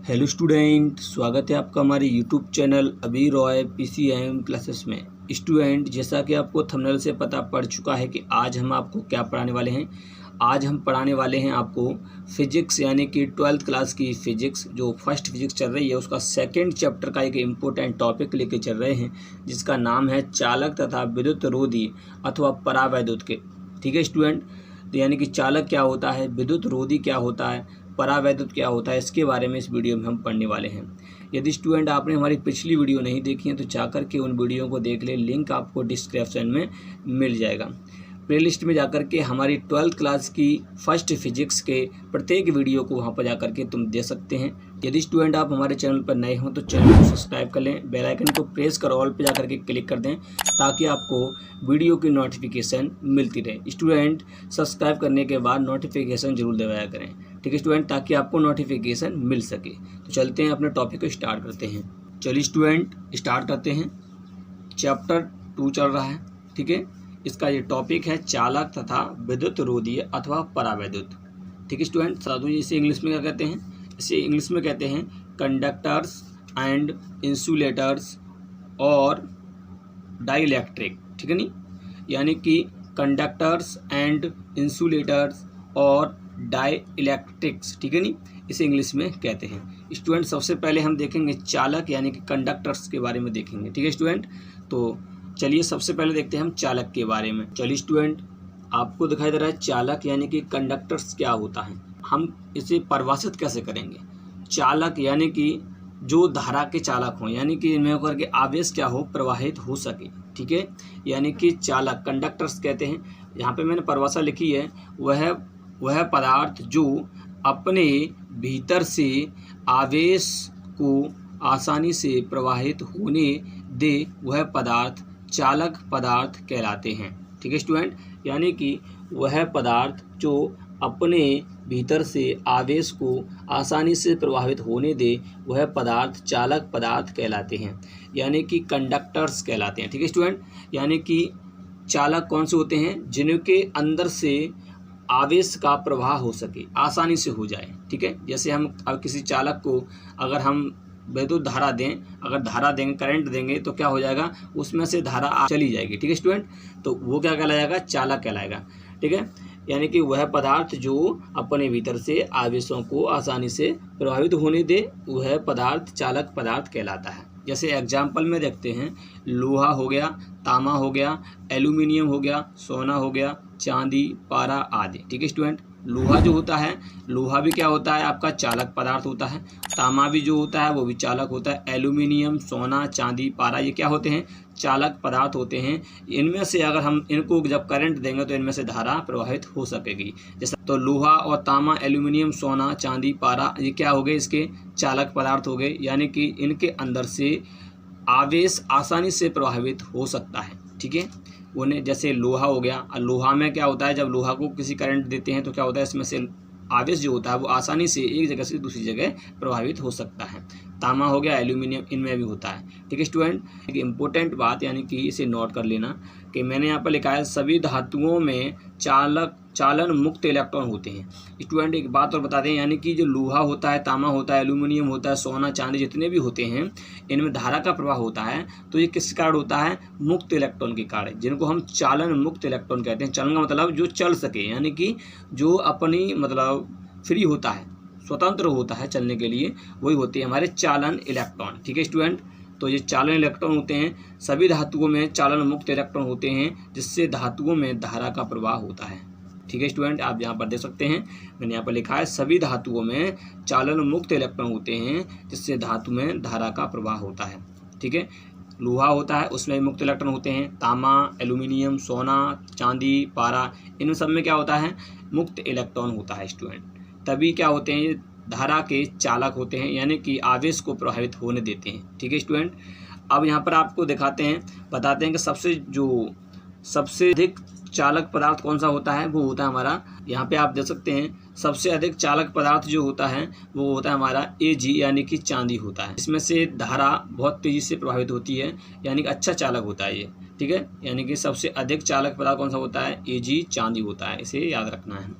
Hello student, स्वागत है आपका हमारे यूट्यूब चैनल अभी रॉय पीसीएम क्लासेस में। स्टूडेंट, जैसा कि आपको थंबनेल से पता पड़ चुका है कि आज हम आपको क्या पढ़ाने वाले हैं। आज हम पढ़ाने वाले हैं आपको फिजिक्स, यानी कि 12th क्लास की फिजिक्स, जो फर्स्ट फिजिक्स चल रही है उसका सेकंड चैप्टर का एक इम्पोर्टेंट टॉपिक लेके चल रहे हैं, जिसका नाम है चालक तथा विद्युत रोधी अथवा परावैद्युत के। ठीक है स्टूडेंट, तो यानी कि चालक क्या होता है, विद्युत रोधी क्या होता है, परावैद्युत क्या होता है, इसके बारे में इस वीडियो में हम पढ़ने वाले हैं। यदि स्टूडेंट आपने हमारी पिछली वीडियो नहीं देखी है तो जाकर के उन वीडियो को देख ले, लिंक आपको डिस्क्रिप्शन में मिल जाएगा। प्लेलिस्ट में जाकर के हमारी 12th क्लास की फर्स्ट फिजिक्स के प्रत्येक वीडियो को वहां पर जाकर के तुम दे सकते हैं। यदि स्टूडेंट आप हमारे चैनल पर नए हो तो चैनल को सब्सक्राइब कर लें, बेल आइकन को प्रेस कर ऑल पे जाकर के क्लिक कर दें ताकि आपको वीडियो की नोटिफिकेशन मिलती रहे। स्टूडेंट, सब्सक्राइब करने के बाद नोटिफिकेशन जरूर दबाया करें, ठीक है स्टूडेंट, ताकि आपको नोटिफिकेशन मिल सके। तो चलते हैं अपने टॉपिक को स्टार्ट करते हैं। चलिए स्टूडेंट, स्टार्ट करते हैं। चैप्टर 2 चल रहा है, ठीक है। इसका ये टॉपिक है चालक तथा विद्युत रोधी अथवा परावैद्युत। ठीक है स्टूडेंट, साधु इसे इंग्लिश में क्या कहते हैं, इसे इंग्लिश में कहते हैं कंडक्टर्स एंड इंसुलेटर्स और डाइइलेक्ट्रिक। ठीक है नी, यानी कि कंडक्टर्स एंड इंसुलेटर्स और डाइइलेक्ट्रिक्स। ठीक है नी, इसे इंग्लिश में कहते हैं। स्टूडेंट, सबसे पहले हम देखेंगे चालक यानी कि कंडक्टर्स के बारे में देखेंगे। ठीक है स्टूडेंट, तो चलिए सबसे पहले देखते हैं हम चालक के बारे में। चलिए स्टूडेंट, आपको दिखाई दे रहा है चालक यानी कि कंडक्टर्स क्या होता है। हम इसे परिभाषित कैसे करेंगे। चालक यानी कि जो धारा के चालक हों, यानी कि इनमें होकर के आवेश क्या हो, प्रवाहित हो सके। ठीक है, यानी कि चालक कंडक्टर्स कहते हैं। यहाँ पे मैंने परिभाषा लिखी है, वह पदार्थ जो अपने भीतर से आवेश को आसानी से प्रवाहित होने दे, वह पदार्थ चालक पदार्थ कहलाते हैं। ठीक है स्टूडेंट, यानी कि वह पदार्थ जो अपने भीतर से आवेश को आसानी से प्रवाहित होने दे, वह पदार्थ चालक पदार्थ कहलाते हैं, यानी कि कंडक्टर्स कहलाते हैं। ठीक है स्टूडेंट, यानी कि चालक कौन से होते हैं, जिनके अंदर से आवेश का प्रवाह हो सके, आसानी से हो जाए। ठीक है, जैसे हम अब किसी चालक को अगर हम विद्युत धारा दें, अगर धारा देंगे, करंट देंगे, तो क्या हो जाएगा, उसमें से धारा चली जाएगी। ठीक है स्टूडेंट, तो वो क्या कहलाएगा, चालक कहलाएगा। ठीक है, यानी कि वह पदार्थ जो अपने भीतर से आवेशों को आसानी से प्रभावित होने दे, वह पदार्थ चालक पदार्थ कहलाता है। जैसे एग्जाम्पल में देखते हैं, लोहा हो गया, तांबा हो गया, एल्यूमिनियम हो गया, सोना हो गया, चांदी, पारा आदि। ठीक है स्टूडेंट, लोहा जो होता है, लोहा भी क्या होता है, आपका चालक पदार्थ होता है। तांबा भी जो होता है वो भी चालक होता है। एल्यूमिनियम, सोना, चांदी, पारा, ये क्या होते हैं, चालक पदार्थ होते हैं। इनमें से अगर हम इनको जब करंट देंगे तो इनमें से धारा प्रवाहित हो सकेगी। जैसे तो लोहा और तांबा, एल्यूमिनियम, सोना, चांदी, पारा, ये क्या हो गए, इसके चालक पदार्थ हो गए, यानी कि इनके अंदर से आवेश आसानी से प्रभावित हो सकता है। ठीक है, उन्हें जैसे लोहा हो गया, लोहा में क्या होता है, जब लोहा को किसी करंट देते हैं तो क्या होता है, इसमें से आवेश जो होता है वो आसानी से एक जगह से दूसरी जगह प्रभावित हो सकता है। तांबा हो गया, एल्यूमिनियम, इनमें भी होता है। ठीक है स्टूडेंट, एक इम्पोर्टेंट बात, यानी कि इसे नोट कर लेना कि मैंने यहाँ पर लिखा है सभी धातुओं में चालन मुक्त इलेक्ट्रॉन होते हैं। स्टूडेंट, एक बात और बता दें, यानी कि जो लोहा होता है, तांबा होता है, एल्यूमिनियम होता है, सोना, चांदी, जितने भी होते हैं, इनमें धारा का प्रवाह होता है, तो ये किस कारण होता है, मुक्त इलेक्ट्रॉन के कारण, जिनको हम चालन मुक्त इलेक्ट्रॉन कहते हैं। चालन का मतलब जो चल सके, यानी कि जो अपनी मतलब फ्री होता है, स्वतंत्र होता है चलने के लिए, वही होते हैं हमारे चालन इलेक्ट्रॉन। ठीक है स्टूडेंट, तो ये चालन इलेक्ट्रॉन होते हैं। सभी धातुओं में चालन मुक्त इलेक्ट्रॉन होते हैं, जिससे धातुओं में धारा का प्रवाह होता है। ठीक है स्टूडेंट, आप यहाँ पर देख सकते हैं, मैंने यहाँ पर लिखा है सभी धातुओं में चालन मुक्त इलेक्ट्रॉन होते हैं, जिससे धातु में धारा का प्रवाह होता है। ठीक है, लोहा होता है, उसमें मुक्त इलेक्ट्रॉन होते हैं। तांबा, एल्यूमिनियम, सोना, चांदी, पारा, इन सब में क्या होता है, मुक्त इलेक्ट्रॉन होता है स्टूडेंट। तभी क्या होते हैं, ये धारा के चालक होते हैं, यानी कि आवेश को प्रभावित होने देते हैं। ठीक है स्टूडेंट, अब यहाँ पर आपको दिखाते हैं, बताते हैं कि सबसे अधिक चालक पदार्थ कौन सा होता है, वो होता है हमारा, यहाँ पे आप देख सकते हैं, सबसे अधिक चालक पदार्थ जो होता है वो होता है हमारा Ag, यानी कि चांदी होता है। इसमें से धारा बहुत तेजी से प्रभावित होती है, यानी कि अच्छा चालक होता है ये। ठीक है, यानी कि सबसे अधिक चालक पदार्थ कौन सा होता है, Ag, चांदी होता है, इसे याद रखना है।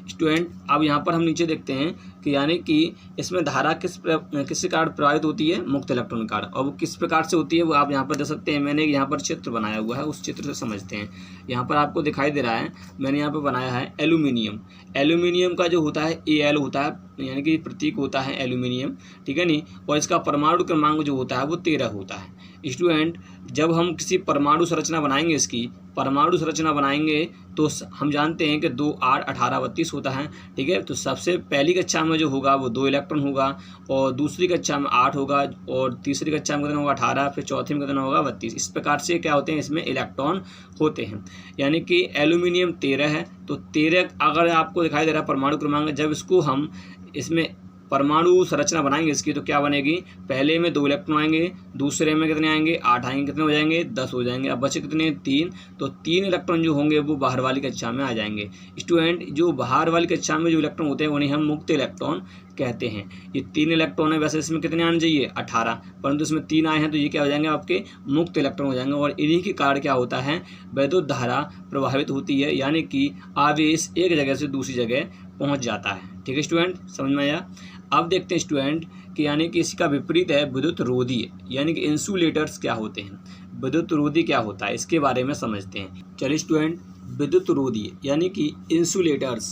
स्टूडेंट, अब यहाँ पर हम नीचे देखते हैं कि यानी कि इसमें धारा किस कारण प्रवाहित होती है, मुक्त इलेक्ट्रॉन के कारण। और वो किस प्रकार से होती है वो आप यहाँ पर देख सकते हैं। मैंने यहाँ पर चित्र बनाया हुआ है, उस चित्र से समझते हैं। यहाँ पर आपको दिखाई दे रहा है, मैंने यहाँ पर बनाया है एल्यूमिनियम। एल्यूमिनियम का जो होता है Al होता है, यानी कि प्रतीक होता है एल्यूमिनियम, ठीक है नहीं। और इसका परमाणु क्रमांक जो होता है वो 13 होता है। स्टूडेंट, जब हम किसी परमाणु संरचना बनाएंगे, इसकी परमाणु संरचना बनाएंगे तो हम जानते हैं कि 2, 8, 18, 32 होता है, ठीक है। तो सबसे पहली कक्षा में जो होगा वो 2 इलेक्ट्रॉन होगा, और दूसरी कक्षा में 8 होगा, और तीसरी कक्षा में कितना होगा 18, फिर चौथी में कितना होगा 32। इस प्रकार से क्या होते हैं, इसमें इलेक्ट्रॉन होते हैं। यानी कि एल्यूमिनियम 13 है, तो 13 अगर आपको दिखाई दे रहा है परमाणु क्रमांक, जब इसको हम इसमें परमाणु संरचना बनाएंगे इसकी, तो क्या बनेगी, पहले में 2 इलेक्ट्रॉन आएंगे, दूसरे में कितने आएंगे 8 आएंगे, कितने हो जाएंगे 10 हो जाएंगे। अब बचे कितने 3, तो 3 इलेक्ट्रॉन जो होंगे वो बाहर वाली कक्षा में आ जाएंगे। स्टूडेंट, जो बाहर वाली कक्षा में जो इलेक्ट्रॉन होते हैं उन्हें हम मुक्त इलेक्ट्रॉन कहते हैं। ये 3 इलेक्ट्रॉन है, वैसे इसमें कितने आने चाहिए 18, परंतु इसमें 3 आए हैं, तो ये क्या हो जाएंगे आपके मुक्त इलेक्ट्रॉन हो जाएंगे। और इन्हीं के कारण क्या होता है, विद्युत धारा प्रभावित होती है, यानी कि आवेश एक जगह से दूसरी जगह पहुंच जाता है। ठीक है स्टूडेंट, समझ में आया। अब देखते हैं स्टूडेंट कि यानी कि इसका विपरीत है विद्युत रोधी, यानी कि इंसुलेटर्स क्या होते हैं। विद्युत रोधी क्या होता है इसके बारे में समझते हैं। चलिए स्टूडेंट, विद्युत रोधी यानी कि इंसुलेटर्स।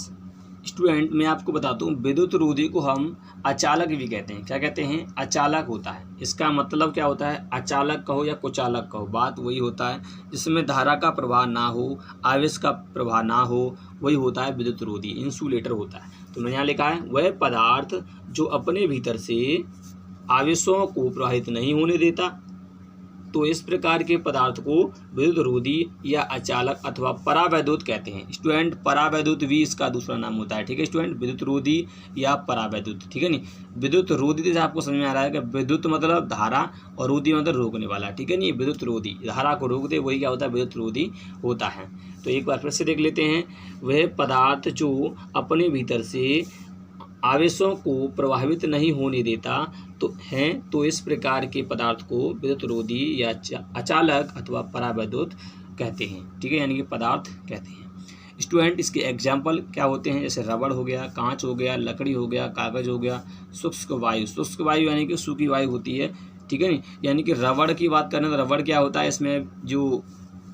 स्टूडेंट, मैं आपको बताता हूँ, विद्युत रोधी को हम अचालक भी कहते हैं। क्या कहते हैं, अचालक होता है। इसका मतलब क्या होता है, अचालक कहो या कुचालक कहो, बात वही होता है। जिसमें धारा का प्रवाह ना हो, आवेश का प्रवाह ना हो, वही होता है विद्युत रोधी, इंसुलेटर होता है। तो मैंने यहाँ लिखा है, वह पदार्थ जो अपने भीतर से आवेशों को प्रवाहित नहीं होने देता, तो इस प्रकार के पदार्थ को विद्युत रोधी या अचालक अथवा परावैद्युत कहते हैं। स्टूडेंट, परावैद्युत भी इसका दूसरा नाम होता है। ठीक है स्टूडेंट, विद्युत रोधी या परावैद्युत, ठीक है नहीं। विद्युत रोधी से आपको समझ में आ रहा है कि विद्युत मतलब धारा और रोधी मतलब रोकने वाला, ठीक है नहीं। विद्युत रोधी धारा को रोक दे, वही क्या होता है, विद्युत रोधी होता है। तो एक बार फिर से देख लेते हैं, वह पदार्थ जो अपने भीतर से आवेशों को प्रभावित नहीं होने देता तो इस प्रकार के पदार्थ को विद्युत रोधी या अचालक अथवा परावैद्युत कहते हैं। ठीक है, यानी कि पदार्थ कहते हैं। स्टूडेंट, इसके एग्जाम्पल क्या होते हैं, जैसे रबड़ हो गया, कांच हो गया, लकड़ी हो गया, कागज हो गया, शुष्क वायु। शुष्क वायु यानी कि सूखी वायु होती है, ठीक है नहीं। यानी कि रबड़ की बात करें तो रबड़ क्या होता है, इसमें जो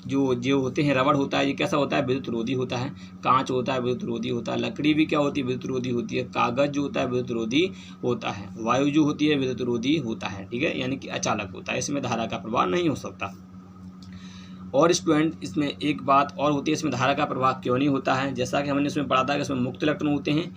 होते हैं रबड़ होता है, ये कैसा होता है, विद्युत रोधी होता है। कांच होता है, विद्युत रोधी होता है। लकड़ी भी क्या होती है, विद्युत रोधी होती है। कागज जो होता है विद्युत रोधी होता है। वायु जो होती है विद्युत रोधी होता है, ठीक है, यानी कि अचालक होता है। इसमें धारा का प्रवाह नहीं हो सकता। और स्टूडेंट, इसमें एक बात और होती है, इसमें धारा का प्रवाह क्यों नहीं होता है, जैसा कि हमने इसमें पढ़ा था कि इसमें मुक्त इलेक्ट्रॉन होते हैं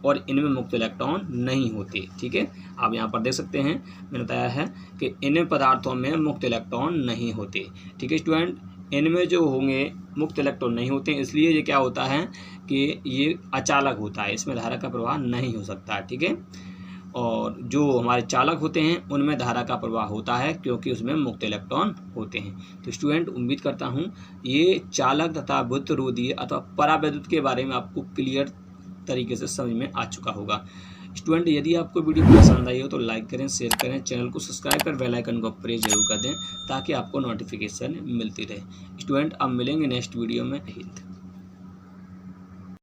और इनमें मुक्त इलेक्ट्रॉन नहीं होते। ठीक है, आप यहाँ पर देख सकते हैं, मैंने बताया है कि इन पदार्थों में मुक्त इलेक्ट्रॉन नहीं होते। ठीक है स्टूडेंट, इनमें जो होंगे मुक्त इलेक्ट्रॉन नहीं होते, इसलिए ये क्या होता है कि ये अचालक होता है, इसमें धारा का प्रवाह नहीं हो सकता। ठीक है, और जो हमारे चालक होते हैं उनमें धारा का प्रवाह होता है, क्योंकि उसमें मुक्त इलेक्ट्रॉन होते हैं। तो स्टूडेंट, उम्मीद करता हूँ ये चालक तथा विद्युत रोधी अथवा परावैद्युत के बारे में आपको क्लियर तरीके से समझ में आ चुका होगा। स्टूडेंट, यदि आपको वीडियो पसंद आई हो तो लाइक करें, शेयर करें, चैनल को सब्सक्राइब कर बेल आइकन को प्रेस जरूर कर दें ताकि आपको नोटिफिकेशन मिलती रहे। स्टूडेंट, अब मिलेंगे नेक्स्ट वीडियो में। हिंद।